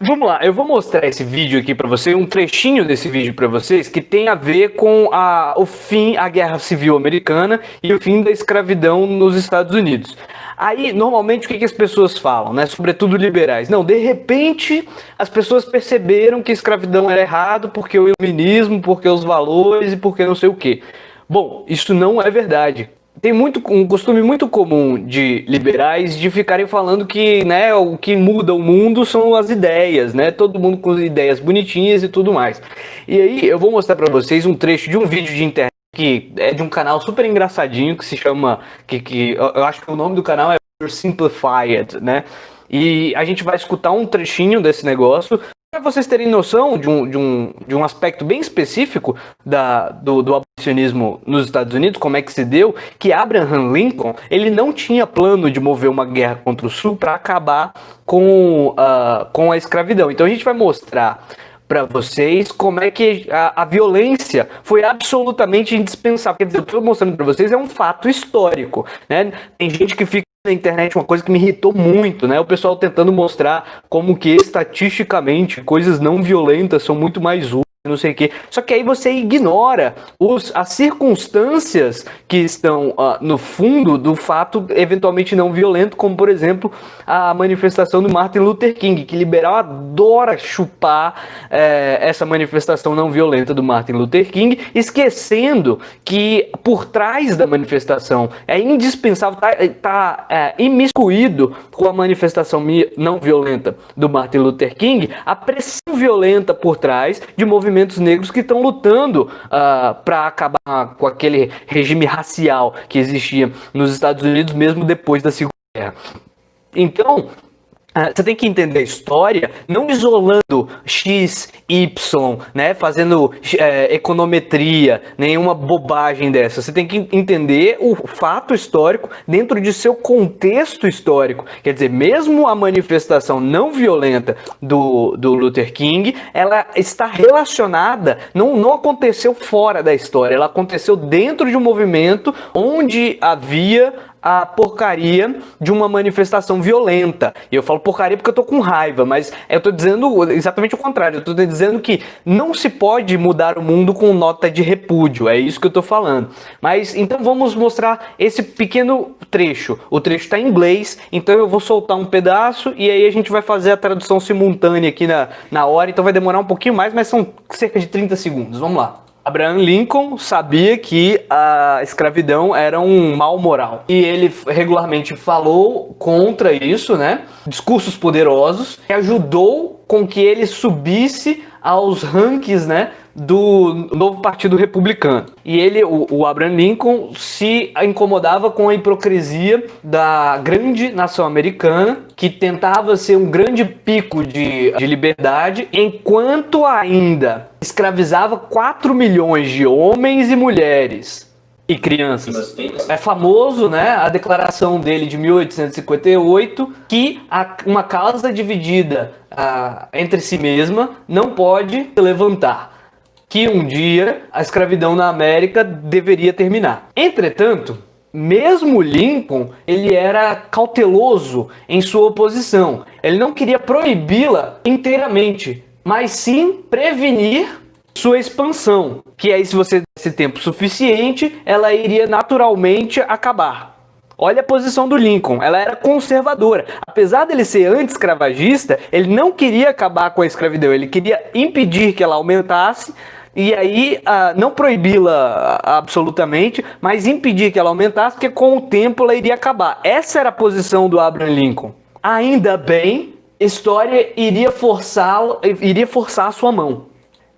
Vamos lá, eu vou mostrar esse vídeo aqui pra você, um trechinho desse vídeo pra vocês, que tem a ver com o fim, a Guerra Civil Americana e o fim da escravidão nos Estados Unidos. Aí, normalmente, o que as pessoas falam, né? Sobretudo liberais. Não, de repente, as pessoas perceberam que a escravidão era errado porque o iluminismo, porque os valores e porque não sei o quê. Bom, isso não é verdade. Tem um costume muito comum de liberais de ficarem falando que, né, o que muda o mundo são as ideias, né? Todo mundo com ideias bonitinhas e tudo mais. E aí eu vou mostrar pra vocês um trecho de um vídeo de internet que é de um canal super engraçadinho que se chama, eu acho que o nome do canal é Simplified, né? E a gente vai escutar um trechinho desse negócio para vocês terem noção de um aspecto bem específico do abolicionismo nos Estados Unidos, como é que se deu, que Abraham Lincoln ele não tinha plano de mover uma guerra contra o Sul para acabar com a escravidão. Então a gente vai mostrar para vocês como é que a violência foi absolutamente indispensável. Quer dizer, o que eu estou mostrando para vocês é um fato histórico, né? Tem gente que fica na internet, uma coisa que me irritou muito, né? O pessoal tentando mostrar como que estatisticamente coisas não violentas são muito mais úteis, não sei o quê. Só que aí você ignora as circunstâncias que estão no fundo do fato eventualmente não violento, como por exemplo a manifestação do Martin Luther King, que liberal adora chupar essa manifestação não violenta do Martin Luther King, esquecendo que por trás da manifestação é indispensável, tá imiscuído com a manifestação não violenta do Martin Luther King, a pressão violenta por trás de movimentos negros que estão lutando para acabar com aquele regime racial que existia nos Estados Unidos mesmo depois da Segunda Guerra. Então, você tem que entender a história não isolando X, Y, né, fazendo econometria, nenhuma bobagem dessa. Você tem que entender o fato histórico dentro de seu contexto histórico. Quer dizer, mesmo a manifestação não violenta do Luther King, ela está relacionada, não aconteceu fora da história, ela aconteceu dentro de um movimento onde havia a porcaria de uma manifestação violenta. E eu falo porcaria porque eu tô com raiva, mas eu tô dizendo exatamente o contrário. Eu tô dizendo que não se pode mudar o mundo com nota de repúdio. É isso que eu tô falando. Mas então vamos mostrar esse pequeno trecho. O trecho está em inglês, então eu vou soltar um pedaço e aí a gente vai fazer a tradução simultânea aqui na hora. Então vai demorar um pouquinho mais, mas são cerca de 30 segundos. Vamos lá. Abraham Lincoln sabia que a escravidão era um mal moral. E ele regularmente falou contra isso, né? Discursos poderosos, que ajudou com que ele subisse aos rankings, né, do novo Partido Republicano. E ele, o Abraham Lincoln, se incomodava com a hipocrisia da grande nação americana, que tentava ser um grande pico de liberdade, enquanto ainda escravizava 4 milhões de homens e mulheres e crianças. É famoso, né, a declaração dele de 1858, que uma causa dividida entre si mesma não pode se levantar. Que um dia a escravidão na América deveria terminar. Entretanto, mesmo Lincoln, ele era cauteloso em sua oposição. Ele não queria proibi-la inteiramente, mas sim prevenir sua expansão, que aí se você desse tempo suficiente, ela iria naturalmente acabar. Olha a posição do Lincoln, ela era conservadora. Apesar dele ser anti-escravagista, ele não queria acabar com a escravidão, ele queria impedir que ela aumentasse e aí não proibi-la absolutamente, mas impedir que ela aumentasse, porque com o tempo ela iria acabar. Essa era a posição do Abraham Lincoln. Ainda bem, a história iria forçar a sua mão.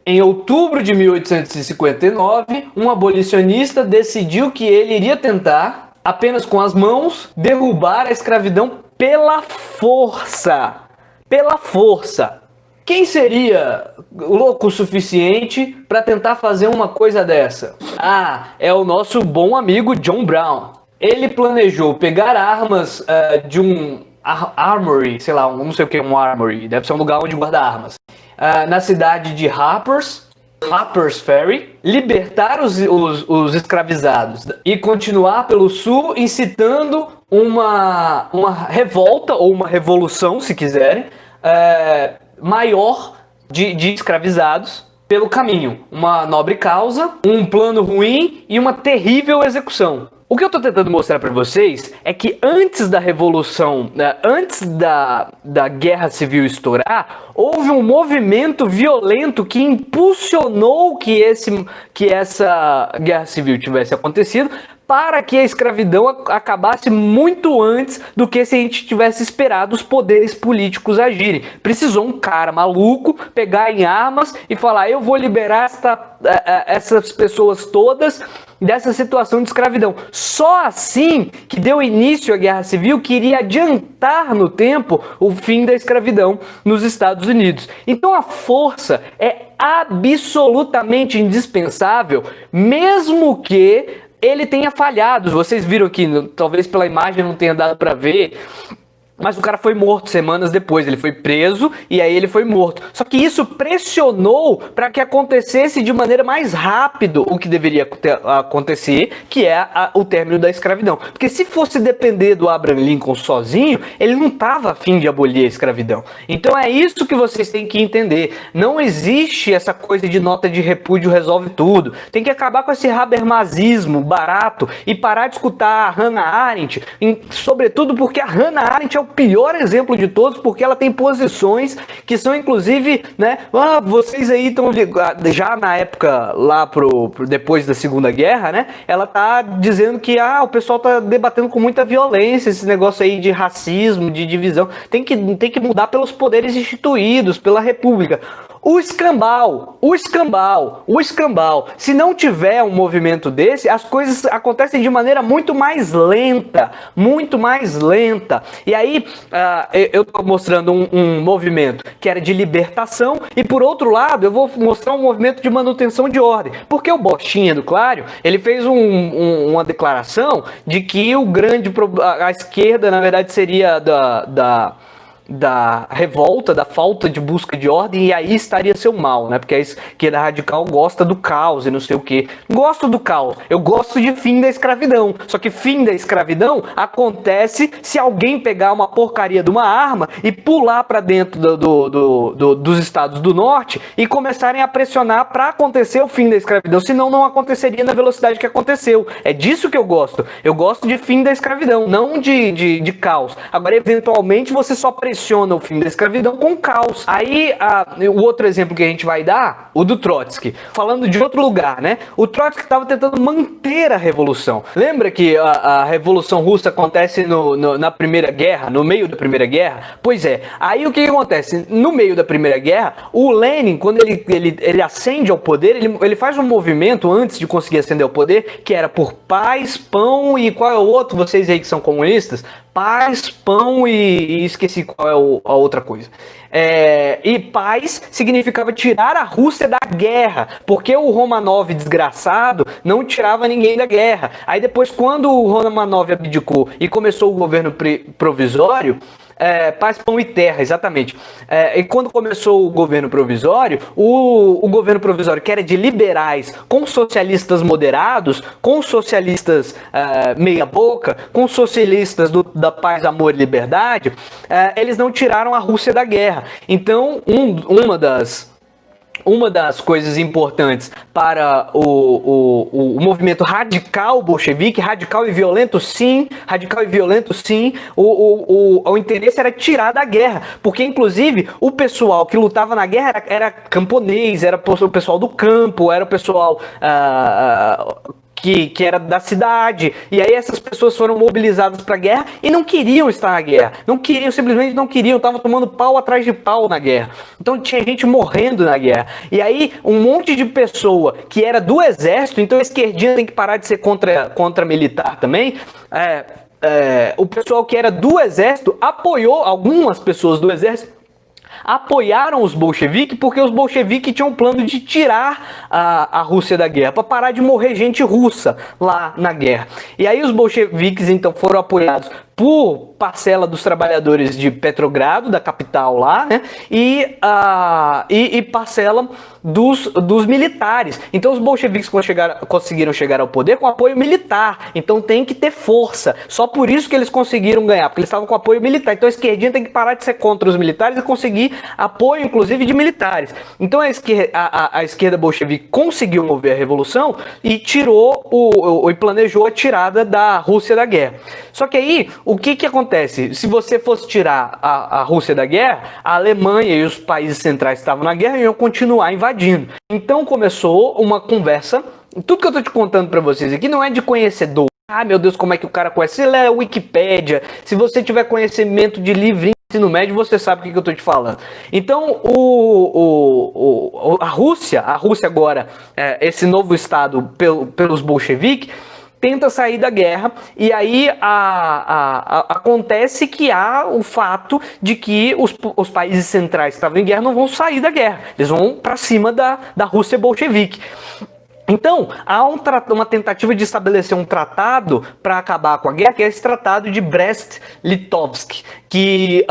Em outubro de 1859, um abolicionista decidiu que ele iria tentar, apenas com as mãos, derrubar a escravidão pela força. Pela força. Quem seria louco o suficiente para tentar fazer uma coisa dessa? É o nosso bom amigo John Brown. Ele planejou pegar armas de um armory, sei lá, não sei o que é um armory, deve ser um lugar onde guarda armas, na cidade de Harper's Ferry, libertar os escravizados e continuar pelo sul, incitando uma revolta ou uma revolução, se quiserem, maior de escravizados pelo caminho. Uma nobre causa, um plano ruim e uma terrível execução. O que eu estou tentando mostrar para vocês é que antes da Revolução, antes da Guerra Civil estourar, houve um movimento violento que impulsionou que essa Guerra Civil tivesse acontecido, para que a escravidão acabasse muito antes do que se a gente tivesse esperado os poderes políticos agirem. Precisou um cara maluco pegar em armas e falar: eu vou liberar essas pessoas todas dessa situação de escravidão. Só assim que deu início à Guerra Civil, que iria adiantar no tempo o fim da escravidão nos Estados Unidos. Então a força é absolutamente indispensável, mesmo que ele tenha falhado. Vocês viram aqui, talvez pela imagem não tenha dado para ver, mas o cara foi morto semanas depois. Ele foi preso e aí ele foi morto. Só que isso pressionou para que acontecesse de maneira mais rápido o que deveria acontecer, que é o término da escravidão. Porque se fosse depender do Abraham Lincoln sozinho, ele não estava a fim de abolir a escravidão. Então é isso que vocês têm que entender. Não existe essa coisa de nota de repúdio resolve tudo. Tem que acabar com esse habermasismo barato e parar de escutar a Hannah Arendt, sobretudo porque a Hannah Arendt é o pior exemplo de todos, porque ela tem posições que são inclusive, né, vocês aí estão já na época lá depois da Segunda Guerra, né, ela tá dizendo que o pessoal tá debatendo com muita violência esse negócio aí de racismo, de divisão, tem que mudar pelos poderes instituídos, pela República. O escambau. Se não tiver um movimento desse, as coisas acontecem de maneira muito mais lenta. E aí, eu estou mostrando um movimento que era de libertação, e por outro lado, eu vou mostrar um movimento de manutenção de ordem. Porque o Bochinha do Clario, ele fez uma declaração de que a esquerda, na verdade, seria da revolta, da falta de busca de ordem, e aí estaria seu mal, né? Porque a esquerda radical gosta do caos e não sei o que. Gosto do caos, eu gosto de fim da escravidão. Só que fim da escravidão acontece se alguém pegar uma porcaria de uma arma e pular para dentro dos estados do norte e começarem a pressionar para acontecer o fim da escravidão. Senão não aconteceria na velocidade que aconteceu. É disso que eu gosto. Eu gosto de fim da escravidão, não de caos. Agora, eventualmente, você só pressiona o fim da escravidão com caos. Aí, o outro exemplo que a gente vai dar, o do Trotsky. Falando de outro lugar, né? O Trotsky estava tentando manter a revolução. Lembra que a Revolução Russa acontece na Primeira Guerra, no meio da Primeira Guerra? Pois é. Aí o que acontece? No meio da Primeira Guerra, o Lenin, quando ele ascende ao poder, ele faz um movimento antes de conseguir ascender ao poder, que era por paz, pão e qual é o outro? Vocês aí que são comunistas? Paz, pão e esqueci qual é a outra coisa. E paz significava tirar a Rússia da guerra, porque o Romanov desgraçado não tirava ninguém da guerra. Aí depois, quando o Romanov abdicou e começou o governo provisório, paz, pão e terra, exatamente. E quando começou o governo provisório, o governo provisório, que era de liberais com socialistas moderados, com socialistas meia boca, com socialistas da paz, amor e liberdade, eles não tiraram a Rússia da guerra. Então, uma das coisas importantes para o movimento radical bolchevique, radical e violento sim, o interesse era tirar da guerra, porque inclusive o pessoal que lutava na guerra era camponês, era o pessoal do campo, era o pessoal que era da cidade, e aí essas pessoas foram mobilizadas para a guerra e não queriam estar na guerra, simplesmente não queriam, estavam tomando pau atrás de pau na guerra, então tinha gente morrendo na guerra, e aí um monte de pessoa que era do exército, então a esquerdinha tem que parar de ser contra militar também, o pessoal que era do exército apoiou, algumas pessoas do exército apoiaram os bolcheviques, porque os bolcheviques tinham um plano de tirar a Rússia da guerra, para parar de morrer gente russa lá na guerra. E aí os bolcheviques então foram apoiados por parcela dos trabalhadores de Petrogrado, da capital lá, né? E parcela dos militares. Então os bolcheviques conseguiram chegar ao poder com apoio militar. Então tem que ter força. Só por isso que eles conseguiram ganhar, porque eles estavam com apoio militar. Então a esquerdinha tem que parar de ser contra os militares e conseguir apoio, inclusive, de militares. Então a esquerda bolchevique conseguiu mover a revolução e tirou e planejou a tirada da Rússia da guerra. Só que aí, o que acontece? Se você fosse tirar a Rússia da guerra, a Alemanha e os países centrais que estavam na guerra iam continuar invadindo. Então começou uma conversa. Tudo que eu tô te contando para vocês aqui não é de conhecedor. Ah, meu Deus, como é que o cara conhece? Ele é Wikipédia. Se você tiver conhecimento de livrinho de ensino médio, você sabe o que eu tô te falando. Então, a Rússia agora, esse novo estado pelos bolcheviques, tenta sair da guerra, e aí acontece que há o fato de que os países centrais que estavam em guerra não vão sair da guerra, eles vão para cima da Rússia bolchevique. Então, há uma tentativa de estabelecer um tratado para acabar com a guerra, que é esse tratado de Brest-Litovsk, que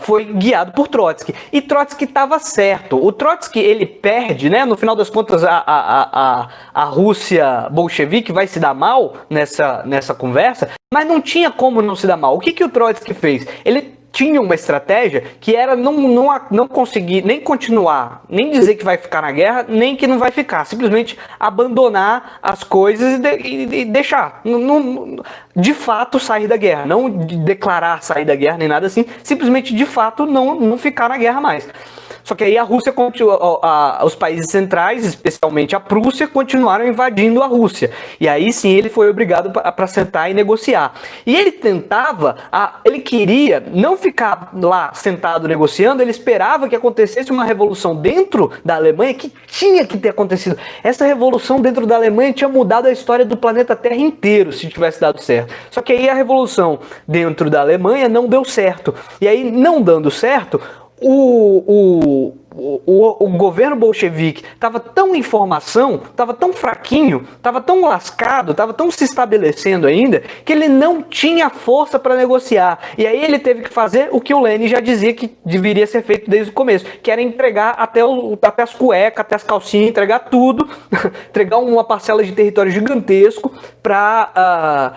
foi guiado por Trotsky. E Trotsky estava certo. O Trotsky, ele perde, né? No final das contas, a Rússia bolchevique vai se dar mal nessa conversa, mas não tinha como não se dar mal. O que o Trotsky fez? Ele tinha uma estratégia que era não conseguir nem continuar, nem dizer que vai ficar na guerra, nem que não vai ficar. Simplesmente abandonar as coisas e deixar. De fato, sair da guerra. Não declarar sair da guerra, nem nada assim. Simplesmente, de fato, não ficar na guerra mais. Só que aí a Rússia, os países centrais, especialmente a Prússia, continuaram invadindo a Rússia. E aí sim ele foi obrigado para sentar e negociar. E ele ele queria não ficar lá sentado negociando, ele esperava que acontecesse uma revolução dentro da Alemanha, que tinha que ter acontecido. Essa revolução dentro da Alemanha tinha mudado a história do planeta Terra inteiro, se tivesse dado certo. Só que aí a revolução dentro da Alemanha não deu certo. E aí, não dando certo, o governo bolchevique estava tão em formação, estava tão fraquinho, estava tão lascado, estava tão se estabelecendo ainda, que ele não tinha força para negociar. E aí ele teve que fazer o que o Lenin já dizia que deveria ser feito desde o começo, que era entregar até as cuecas, até as calcinhas, entregar tudo, entregar uma parcela de território gigantesco para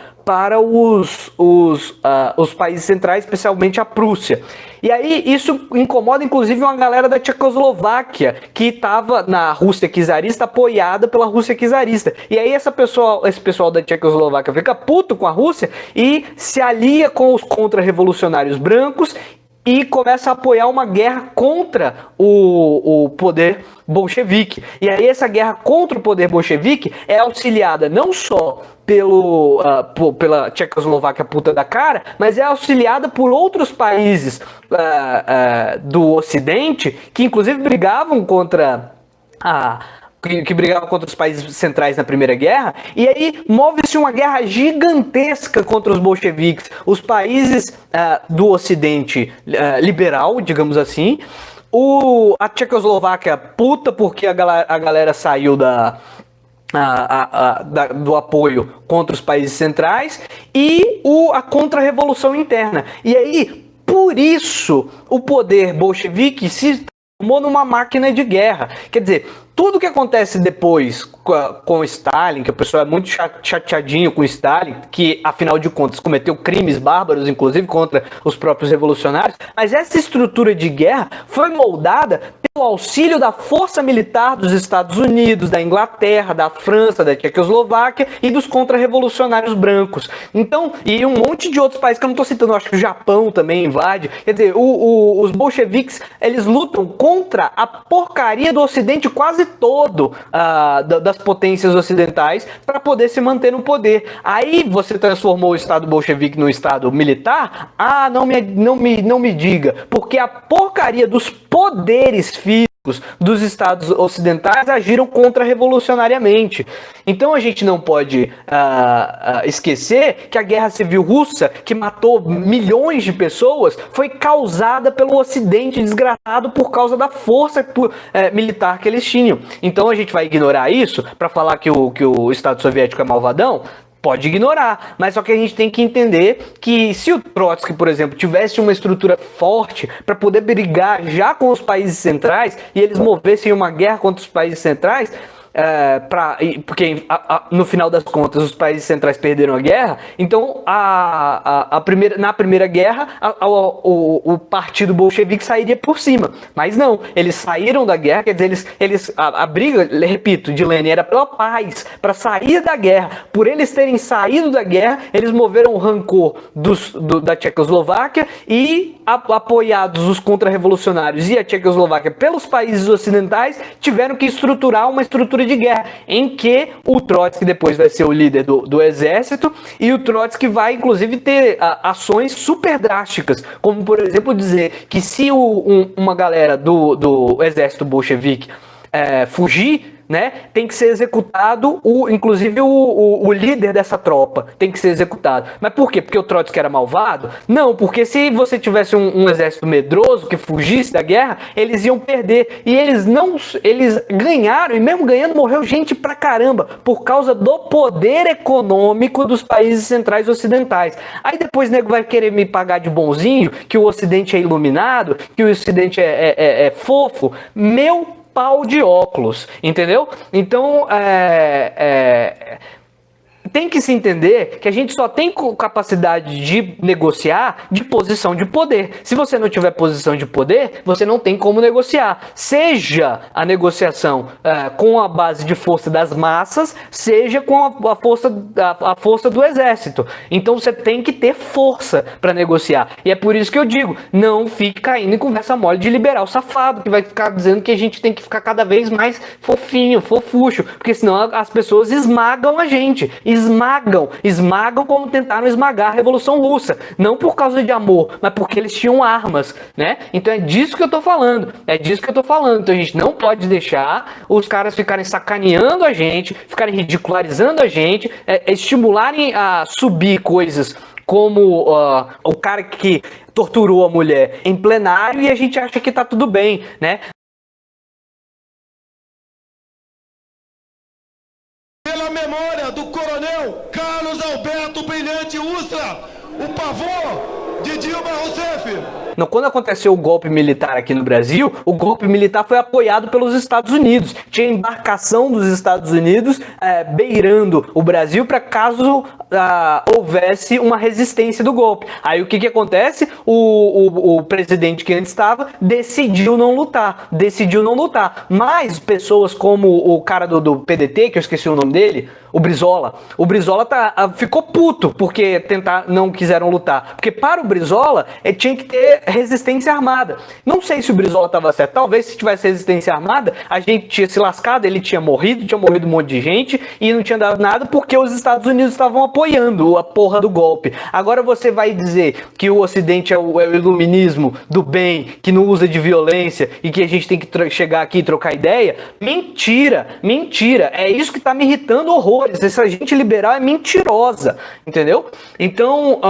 os países centrais, especialmente a Prússia. E aí isso incomoda inclusive uma galera da Tchecoslováquia, que estava na Rússia czarista, apoiada pela Rússia czarista. E aí esse pessoal da Tchecoslováquia fica puto com a Rússia e se alia com os contra-revolucionários brancos e começa a apoiar uma guerra contra o poder bolchevique. E aí essa guerra contra o poder bolchevique é auxiliada não só pela Tchecoslováquia puta da cara, mas é auxiliada por outros países do Ocidente, que inclusive brigavam contra os países centrais na Primeira Guerra, e aí move-se uma guerra gigantesca contra os bolcheviques. Os países do Ocidente liberal, digamos assim, a Tchecoslováquia puta porque a galera saiu do apoio contra os países centrais, e a contra-revolução interna. E aí, por isso, o poder bolchevique se transformou numa máquina de guerra. Quer dizer, tudo que acontece depois com Stalin, que o pessoal é muito chateadinho com Stalin, que afinal de contas cometeu crimes bárbaros, inclusive contra os próprios revolucionários, mas essa estrutura de guerra foi moldada pelo auxílio da força militar dos Estados Unidos, da Inglaterra, da França, da Tchecoslováquia e dos contra-revolucionários brancos. Então, e um monte de outros países que eu não estou citando, eu acho que o Japão também invade. Quer dizer, os bolcheviques, eles lutam contra a porcaria do Ocidente quase todo, das potências ocidentais, para poder se manter no poder. Aí você transformou o Estado bolchevique num Estado militar? Não me diga, porque a porcaria dos poderes físicos dos estados ocidentais agiram contra-revolucionariamente. Então a gente não pode esquecer que a Guerra Civil Russa, que matou milhões de pessoas, foi causada pelo Ocidente desgraçado por causa da força militar que eles tinham. Então a gente vai ignorar isso para falar que o Estado Soviético é malvadão? pode ignorar, mas só que a gente tem que entender que se o Trotsky, por exemplo, tivesse uma estrutura forte para poder brigar já com os países centrais e eles movessem uma guerra contra os países centrais, porque no final das contas os países centrais perderam a guerra, então na primeira guerra o partido bolchevique sairia por cima, mas não, eles saíram da guerra, quer dizer, a briga, repito, de Lenin era pela paz, para sair da guerra. Por eles terem saído da guerra, eles moveram o rancor da Tchecoslováquia e, apoiados os contra-revolucionários e a Tchecoslováquia pelos países ocidentais, tiveram que estruturar uma estrutura de guerra, em que o Trotsky depois vai ser o líder do exército, e o Trotsky vai inclusive ter ações super drásticas, como por exemplo dizer que se uma galera do exército bolchevique fugir, né, tem que ser executado, inclusive o líder dessa tropa tem que ser executado. Mas por quê? Porque o Trotsky era malvado? Não, porque se você tivesse um exército medroso que fugisse da guerra, eles iam perder. E eles ganharam, e mesmo ganhando morreu gente pra caramba, por causa do poder econômico dos países centrais ocidentais. Aí depois o nego vai querer me pagar de bonzinho, que o Ocidente é iluminado, que o Ocidente é fofo. Meu pau de óculos, entendeu? Então, tem que se entender que a gente só tem capacidade de negociar de posição de poder. Se você não tiver posição de poder, você não tem como negociar. Seja a negociação com a base de força das massas, seja com a força do exército. Então você tem que ter força para negociar. E é por isso que eu digo, não fique caindo em conversa mole de liberal safado, que vai ficar dizendo que a gente tem que ficar cada vez mais fofinho, fofucho, porque senão as pessoas esmagam a gente. Esmagam como tentaram esmagar a Revolução Russa, não por causa de amor, mas porque eles tinham armas, né? Então é disso que eu tô falando, então a gente não pode deixar os caras ficarem sacaneando a gente, ficarem ridicularizando a gente, estimularem a subir coisas como o cara que torturou a mulher em plenário, e a gente acha que tá tudo bem, né? Pela memória do coronel Carlos Alberto Brilhante Ustra, o pavor de Dilma Rousseff. Quando aconteceu o golpe militar aqui no Brasil, o golpe militar foi apoiado pelos Estados Unidos. Tinha embarcação dos Estados Unidos beirando o Brasil para caso houvesse uma resistência do golpe. Aí o que acontece? O presidente que antes estava decidiu não lutar. Mas pessoas como o cara do PDT, que eu esqueci o nome dele, o Brizola ficou puto porque não quiseram lutar. Porque para o Brizola tinha que ter resistência armada. Não sei se o Brizola estava certo. Talvez se tivesse resistência armada, a gente tinha se lascado, ele tinha morrido um monte de gente e não tinha dado nada porque os Estados Unidos estavam apoiando a porra do golpe. Agora você vai dizer que o Ocidente é o iluminismo do bem, que não usa de violência e que a gente tem que chegar aqui e trocar ideia? Mentira! É isso que tá me irritando horrores. Essa gente liberal é mentirosa, entendeu? Então,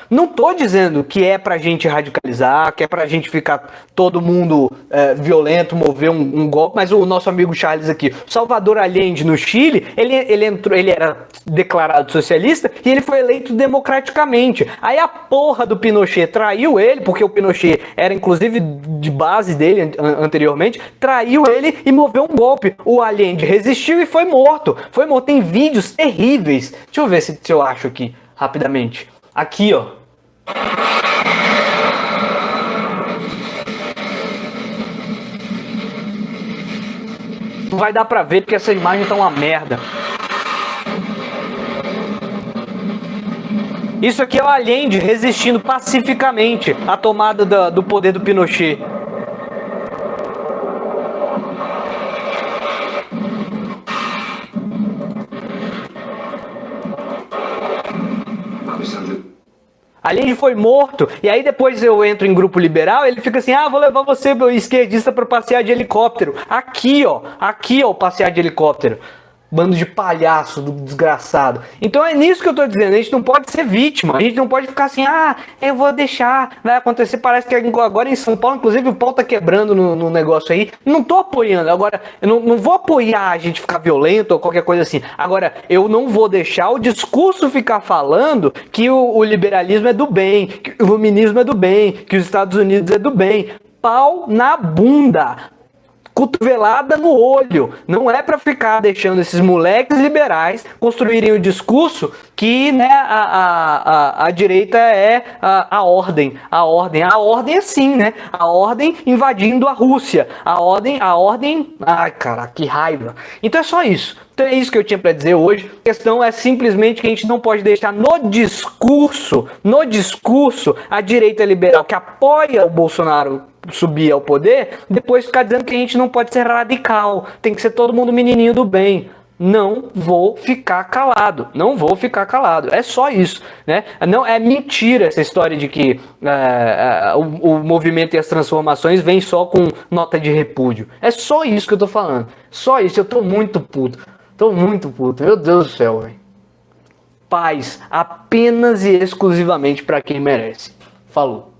não tô dizendo que é pra gente radicalizar, que é pra gente ficar todo mundo violento, mover um golpe, mas o nosso amigo Charles aqui, Salvador Allende no Chile, ele era declarado socialista e ele foi eleito democraticamente. Aí a porra do Pinochet traiu ele, porque o Pinochet era inclusive de base dele anteriormente, traiu ele e moveu um golpe. O Allende resistiu e foi morto. Tem vídeos terríveis. Deixa eu ver se eu acho aqui, rapidamente. Aqui, ó. Não vai dar pra ver porque essa imagem tá uma merda. Isso aqui é o Allende resistindo pacificamente à tomada do poder do Pinochet. Allende foi morto, e aí depois eu entro em grupo liberal, ele fica assim, vou levar você, meu esquerdista, para passear de helicóptero. Aqui, ó, o passear de helicóptero. Bando de palhaço, do desgraçado. Então é nisso que eu tô dizendo, a gente não pode ser vítima, a gente não pode ficar assim, eu vou deixar, vai acontecer, parece que agora em São Paulo, inclusive o pau tá quebrando no negócio aí, não tô apoiando, agora, eu não vou apoiar a gente ficar violento ou qualquer coisa assim, agora, eu não vou deixar o discurso ficar falando que o liberalismo é do bem, que o iluminismo é do bem, que os Estados Unidos é do bem. Pau na bunda, cotovelada no olho. Não é para ficar deixando esses moleques liberais construírem o discurso que, né, a direita é a ordem. A ordem é sim, né? A ordem invadindo a Rússia. A ordem... Ai, cara, que raiva. Então é só isso. Então é isso que eu tinha para dizer hoje. A questão é simplesmente que a gente não pode deixar no discurso, a direita liberal que apoia o Bolsonaro subir ao poder, depois ficar dizendo que a gente não pode ser radical, tem que ser todo mundo menininho do bem. Não vou ficar calado, é só isso, né? Não é mentira essa história de que o movimento e as transformações vêm só com nota de repúdio. É só isso que eu tô falando, só isso. Eu tô muito puto, meu Deus do céu, velho. Paz apenas e exclusivamente para quem merece. Falou.